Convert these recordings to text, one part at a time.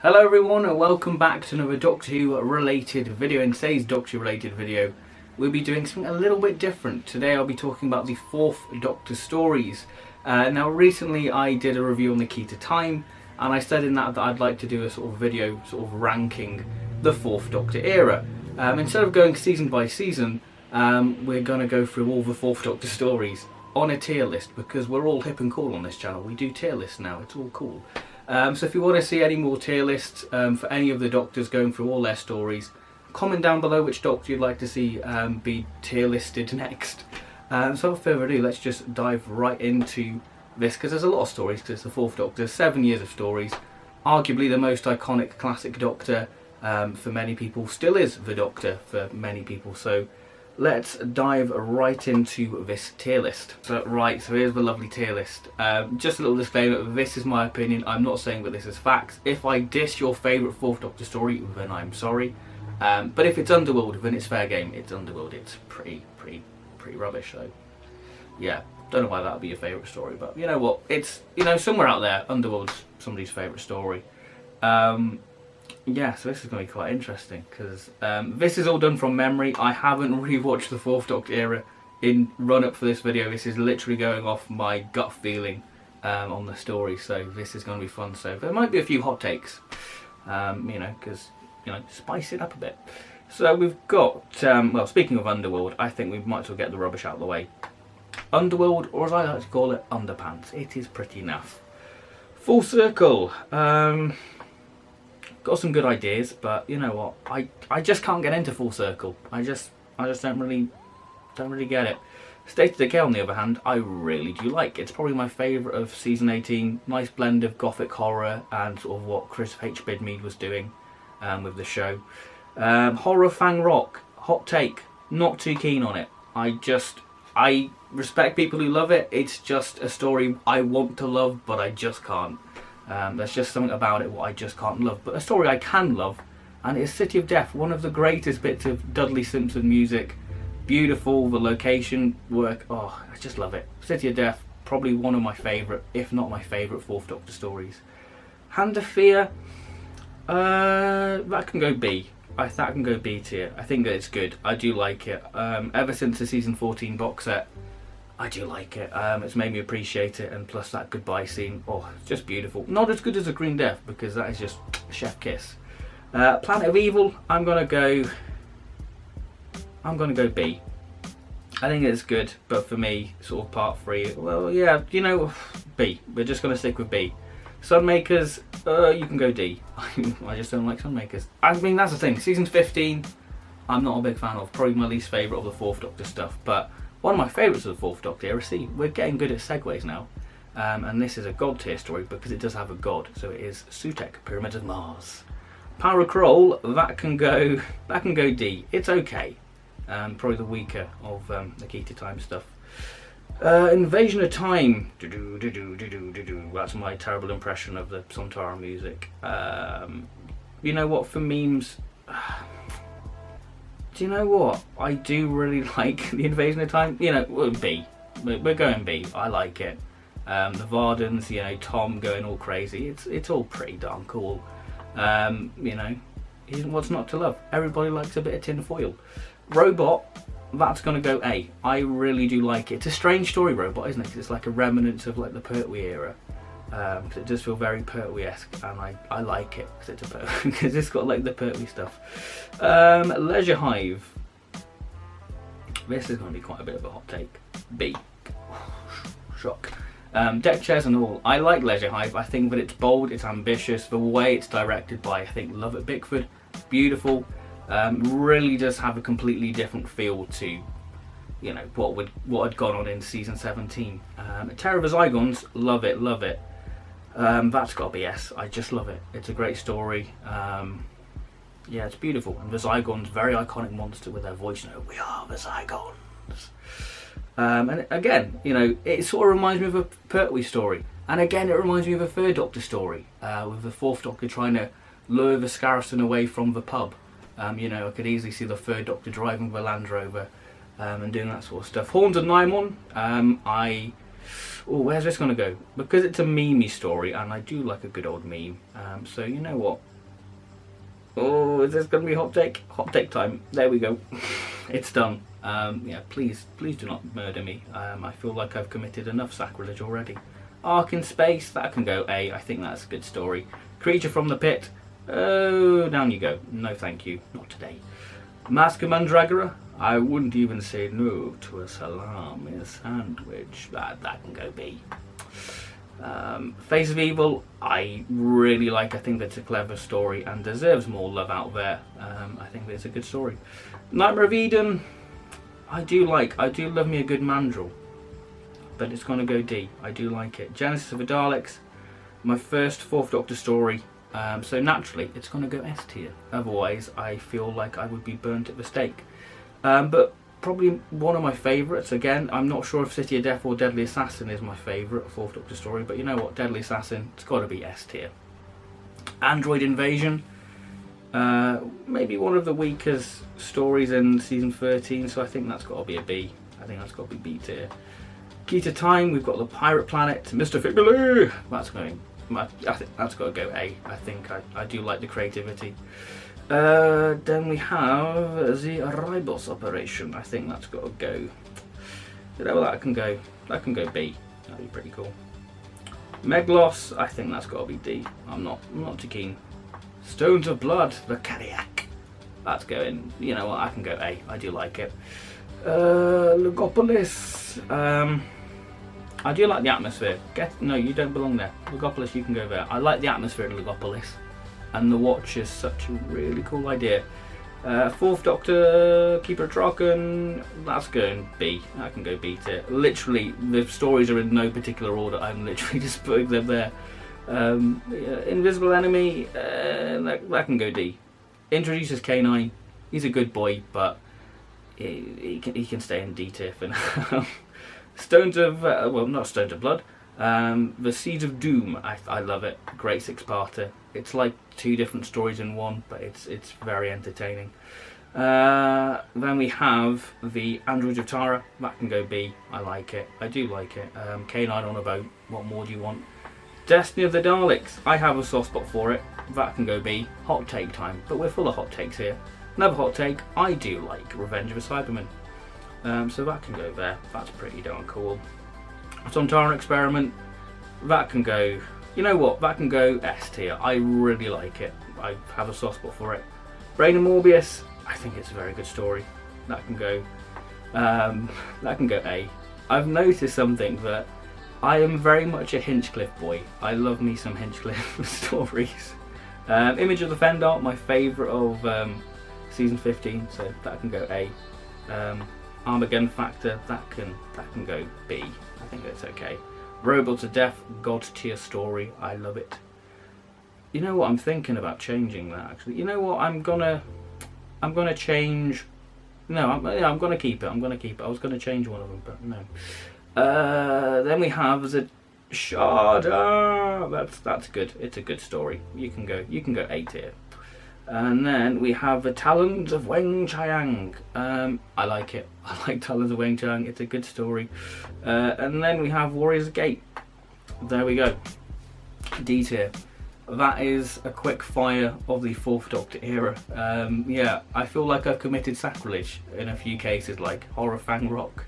Hello everyone and welcome back to another Doctor Who related video. In today's Doctor Who related video we'll be doing something a little bit different. Today I'll be talking about the 4th Doctor stories. Now recently I did a review on the Key to Time and I said in that I'd like to do a sort of video ranking the 4th Doctor era. Instead of going season by season, we're going to go through all the 4th Doctor stories on a tier list because we're all hip and cool on this channel. We do tier lists now, it's all cool. So if you want to see any more tier lists for any of the Doctors going through all their stories, comment down below which Doctor you'd like to see be tier listed next. So without further ado, let's just dive right into this because there's a lot of stories because it's the 4th Doctor, 7 years of stories. Arguably the most iconic classic Doctor for many people, still is the Doctor for many people. So let's dive right into this tier list. So here's the lovely tier list. Just a little disclaimer, this is my opinion, I'm not saying that this is facts. If I diss your favourite 4th Doctor story, then I'm sorry. But if it's Underworld, then it's fair game. It's Underworld, it's pretty rubbish, so yeah, don't know why that would be your favourite story, but you know what, it's, somewhere out there, Underworld's somebody's favourite story. Yeah, so this is going to be quite interesting because this is all done from memory. I haven't rewatched the 4th Doctor era in run-up for this video. This is literally going off my gut feeling on the story, so this is going to be fun. So there might be a few hot takes, because, spice it up a bit. So we've got, well, speaking of Underworld, I think we might as well get the rubbish out of the way. Underworld, or as I like to call it, Underpants. It is pretty naff. Full Circle. Got some good ideas, but you know what? I just can't get into Full Circle. I just don't really get it. State of Decay, on the other hand, I really do like. It's probably my favourite of season 18. Nice blend of gothic horror and sort of what Chris H. Bidmead was doing with the show. Horror Fang Rock, hot take. Not too keen on it. I respect people who love it. It's just a story I want to love, but I just can't. There's just something about it what I just can't love. But a story I can love, and it's City of Death, one of the greatest bits of Dudley Simpson music. Beautiful, the location work, oh, I just love it. City of Death, probably one of my favourite, if not my favourite 4th Doctor stories. Hand of Fear, that can go B. That can go B tier. I think that it's good. I do like it. Ever since the season 14 box set, I do like it. It's made me appreciate it, and plus that goodbye scene, oh, it's just beautiful. Not as good as a Green Death because that is just chef kiss. Planet of Evil, I'm gonna go B. I think it's good, but for me, sort of part 3, well, yeah, B. We're just gonna stick with B. Sunmakers, you can go D. I just don't like Sunmakers. I mean, that's the thing. Season 15, I'm not a big fan of. Probably my least favourite of the 4th Doctor stuff, but one of my favourites of the 4th Doctor era. See, we're getting good at segues now. And this is a god tier story because it does have a god. So it is Sutek, Pyramid of Mars. Power Crawl, that can go D. It's okay. Probably the weaker of the Key to Time stuff. Invasion of Time. That's my terrible impression of the Sontara music. You know what, for memes, do you know what? I do really like the Invasion of Time. B. We're going B. I like it. The Vardens, Tom going all crazy. It's all pretty darn cool. What's not to love? Everybody likes a bit of tinfoil. Robot, that's going to go A. I really do like it. It's a strange story, Robot, isn't it? 'Cause it's like a remnant of like the Pertwee era. Cause it does feel very Pertwee-esque, and I like it because it's got like the Pertwee stuff. Leisure Hive. This is going to be quite a bit of a hot take. B. Shock. Deck chairs and all. I like Leisure Hive. I think that it's bold, it's ambitious. The way it's directed by, I think, Love at Bickford, beautiful. Really does have a completely different feel to, what had gone on in season 17. Terror of the Zygons, love it. That's got to be S. I just love it. It's a great story. Yeah, it's beautiful. And the Zygons, very iconic monster with their voice. We are the Zygons. And again, it sort of reminds me of a Pertwee story. And again, it reminds me of a 3rd Doctor story, with the 4th Doctor trying to lure the Scarrison away from the pub. I could easily see the 3rd Doctor driving the Land Rover and doing that sort of stuff. Horns of Nymon, where's this going to go? Because it's a meme story, and I do like a good old meme. So you know what? Oh, is this going to be hot take? Hot take time. There we go. It's done. Yeah, please do not murder me. I feel like I've committed enough sacrilege already. Ark in Space, that can go A. I think that's a good story. Creature from the Pit. Oh, down you go. No thank you. Not today. Mask of Mandragora. I wouldn't even say no to a salami sandwich. That can go B. Face of Evil, I really like. I think that's a clever story and deserves more love out there. I think it's a good story. Nightmare of Eden, I do love me a good mandrill, but it's going to go D. I do like it. Genesis of the Daleks, my first Fourth Doctor story, so naturally it's going to go S tier. Otherwise I feel like I would be burnt at the stake. But probably one of my favourites. Again, I'm not sure if City of Death or Deadly Assassin is my favourite Fourth Doctor story, but you know what, Deadly Assassin, it's got to be S tier. Android Invasion, maybe one of the weakest stories in season 13, so I think that's got to be a B. I think that's got to be B tier. Key to Time, we've got the Pirate Planet, Mr. Figulou. I think that's got to go A. I think I do like the creativity. Then we have the Ribos Operation. I think that's got to go. You know, that can go B. That'd be pretty cool. Meglos, I think that's got to be D. I'm not too keen. Stones of Blood, the Cardiac. That's going. You know what? I can go A. I do like it. Legopolis. I do like the atmosphere. No, you don't belong there. Legopolis, you can go there. I like the atmosphere in Legopolis. And the Watch is such a really cool idea. Fourth Doctor, Keeper of Draken, that's going B. I can go B tier. Literally, the stories are in no particular order. I'm literally just putting them there. Invisible Enemy, that can go D. Introduces K9. He's a good boy, but he can stay in D tier for now. Stones of, well, not Stones of Blood. The Seeds of Doom, I love it. Great six-parter. It's like two different stories in one, but it's very entertaining. Then we have the Androids of Tara. That can go B. I like it. I do like it. K9 on a boat. What more do you want? Destiny of the Daleks. I have a soft spot for it. That can go B. Hot take time. But we're full of hot takes here. Another hot take. I do like Revenge of the Cybermen. So that can go there. That's pretty darn cool. Sontaran Experiment. That can go. You know what? That can go S tier. I really like it. I have a soft spot for it. Brain and Morbius. I think it's a very good story. That can go. That can go A. I've noticed something that I am very much a Hinchcliffe boy. I love me some Hinchcliffe stories. Image of the Fendar, my favourite of season 15, so that can go A. Armageddon Factor, that can go B. I think that's okay. Robots of Death, God tier story. I love it. You know what? I'm thinking about changing that. Actually, you know what? I'm gonna change. No, I'm gonna keep it. I was gonna change one of them, but no. Then we have the Shada. That's good. It's a good story. You can go A tier. And then we have the Talons of Wang Chang. I like it. I like Talons of Wang Chang. It's a good story. And then we have Warriors Gate. There we go. D tier. That is a quick fire of the Fourth Doctor era. Yeah, I feel like I've committed sacrilege in a few cases, like Horror Fang Rock.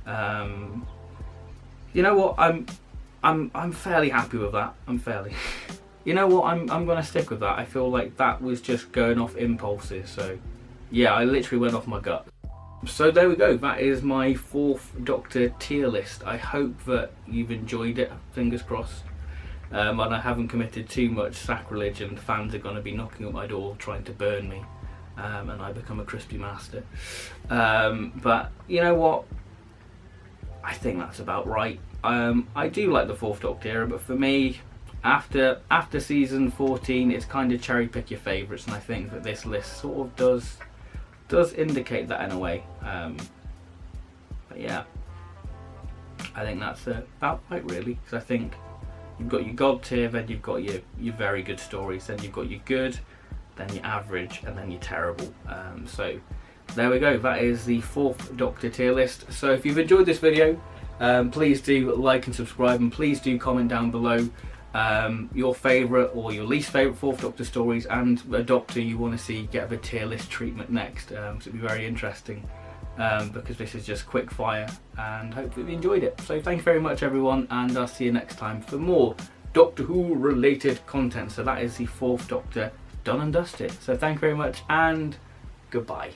You know what? I'm fairly happy with that. You know what? I'm gonna stick with that. I feel like that was just going off impulses. So yeah, I literally went off my gut. So there we go. That is my Fourth Doctor tier list. I hope that you've enjoyed it. Fingers crossed. And I haven't committed too much sacrilege, and fans are going to be knocking at my door trying to burn me, and I become a crispy master. But you know what? I think that's about right. I do like the Fourth Doctor era, but for me, after season 14, it's kind of cherry pick your favourites, and I think that this list sort of does indicate that in a way. But yeah, I think that's about right, really, because I think you've got your God tier, then you've got your very good stories, then you've got your good, then your average, and then your terrible. So there we go. That is the Fourth Doctor tier list. So if you've enjoyed this video, please do like and subscribe, and please do comment down below your favourite or your least favourite Fourth Doctor stories, and a Doctor you want to see get a tier list treatment next. So it'll be very interesting, because this is just quick fire, and hopefully you enjoyed it. So thank you very much everyone, and I'll see you next time for more Doctor Who related content. So that is the Fourth Doctor done and dusted. So thank you very much, and goodbye.